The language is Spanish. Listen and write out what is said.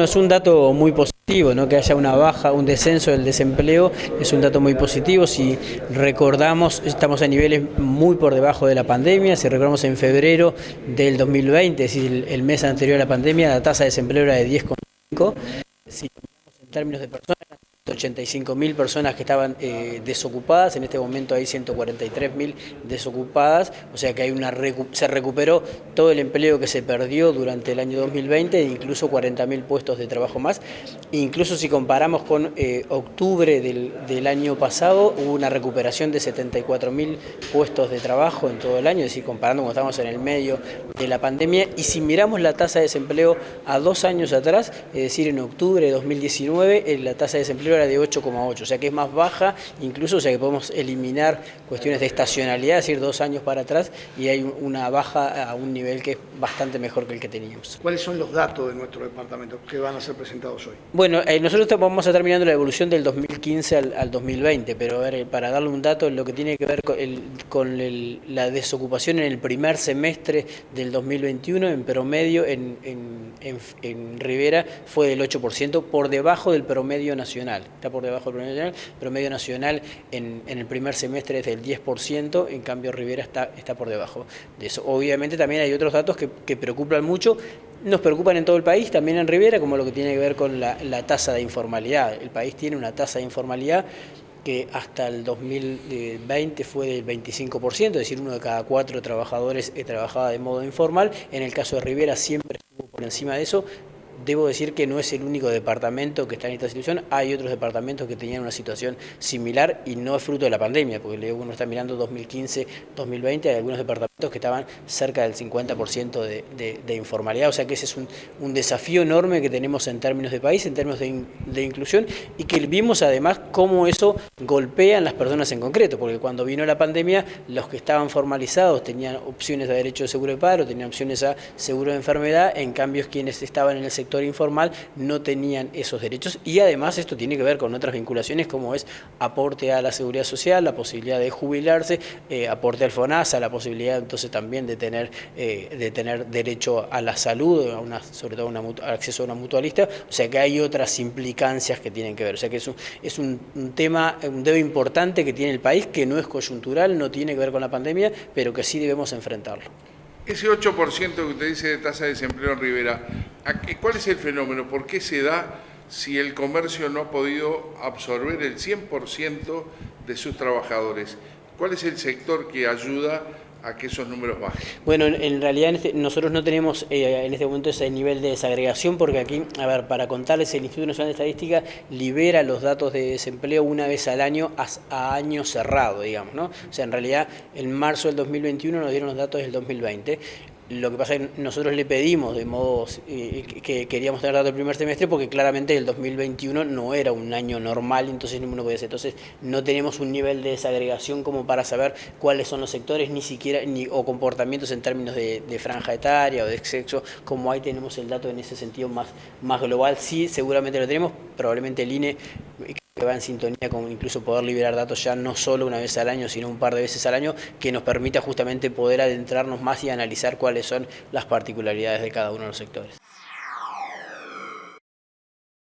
Es un dato muy positivo, ¿no? Que haya una baja, un descenso del desempleo, es un dato muy positivo. Si recordamos, estamos a niveles muy por debajo de la pandemia. Si recordamos en febrero del 2020, es decir, el mes anterior a la pandemia, la tasa de desempleo era de 10,5. Si en términos de personas, 85.000 personas que estaban desocupadas, en este momento hay 143.000 desocupadas, o sea que se recuperó todo el empleo que se perdió durante el año 2020 e incluso 40.000 puestos de trabajo más. Incluso si comparamos con octubre del año pasado, hubo una recuperación de 74.000 puestos de trabajo en todo el año, es decir, comparando cuando estamos en el medio de la pandemia. Y si miramos la tasa de desempleo a 2 años atrás, es decir, en octubre de 2019, la tasa de desempleo era de 8,8, o sea que es más baja, incluso, o sea que podemos eliminar cuestiones de estacionalidad, es decir, 2 años para atrás, y hay una baja a un nivel que es bastante mejor que el que teníamos. ¿Cuáles son los datos de nuestro departamento que van a ser presentados hoy? Bueno, nosotros vamos a estar mirando la evolución del 2015 al 2020, pero a ver, para darle un dato, lo que tiene que ver con la desocupación en el primer semestre del 2021, en promedio en Rivera fue del 8%, por debajo del promedio nacional. Está por debajo del promedio nacional en el primer semestre es del 10%, en cambio Rivera está por debajo de eso. Obviamente también hay otros datos que preocupan mucho. Nos preocupan en todo el país, también en Rivera, como lo que tiene que ver con la tasa de informalidad. El país tiene una tasa de informalidad que hasta el 2020 fue del 25%, es decir, 1 de cada 4 trabajadores trabajaba de modo informal. En el caso de Rivera siempre estuvo por encima de eso. Debo decir que no es el único departamento que está en esta situación, hay otros departamentos que tenían una situación similar y no es fruto de la pandemia, porque uno está mirando 2015-2020, hay algunos departamentos que estaban cerca del 50% de informalidad, o sea que ese es un desafío enorme que tenemos en términos de país, en términos de inclusión, y que vimos además cómo eso golpea a las personas en concreto, porque cuando vino la pandemia, los que estaban formalizados tenían opciones a derecho de seguro de paro, tenían opciones a seguro de enfermedad, en cambio quienes estaban en el sector informal no tenían esos derechos, y además esto tiene que ver con otras vinculaciones como es aporte a la seguridad social, la posibilidad de jubilarse, aporte al FONASA, la posibilidad entonces también de tener derecho a la salud, sobre todo acceso a una mutualista, o sea que hay otras implicancias que tienen que ver, o sea que es un tema, un debe importante que tiene el país, que no es coyuntural, no tiene que ver con la pandemia, pero que sí debemos enfrentarlo. Ese 8% que usted dice de tasa de desempleo en Rivera, ¿cuál es el fenómeno? ¿Por qué se da si el comercio no ha podido absorber el 100% de sus trabajadores? ¿Cuál es el sector que ayuda a que esos números bajen? Bueno, en realidad nosotros no tenemos en este momento ese nivel de desagregación, porque aquí, a ver, para contarles, el Instituto Nacional de Estadística libera los datos de desempleo una vez al año a año cerrado, digamos, ¿no? O sea, en realidad, en marzo del 2021 nos dieron los datos del 2020. Lo que pasa es que nosotros le pedimos de modo que queríamos tener datos del primer semestre porque claramente el 2021 no era un año normal, entonces ninguno podía ser. Entonces no tenemos un nivel de desagregación como para saber cuáles son los sectores, ni siquiera, o comportamientos en términos de franja etaria o de sexo, como ahí tenemos el dato en ese sentido más global. Sí, seguramente lo tenemos, probablemente el INE que va en sintonía con incluso poder liberar datos ya no solo una vez al año, sino un par de veces al año, que nos permita justamente poder adentrarnos más y analizar cuáles son las particularidades de cada uno de los sectores.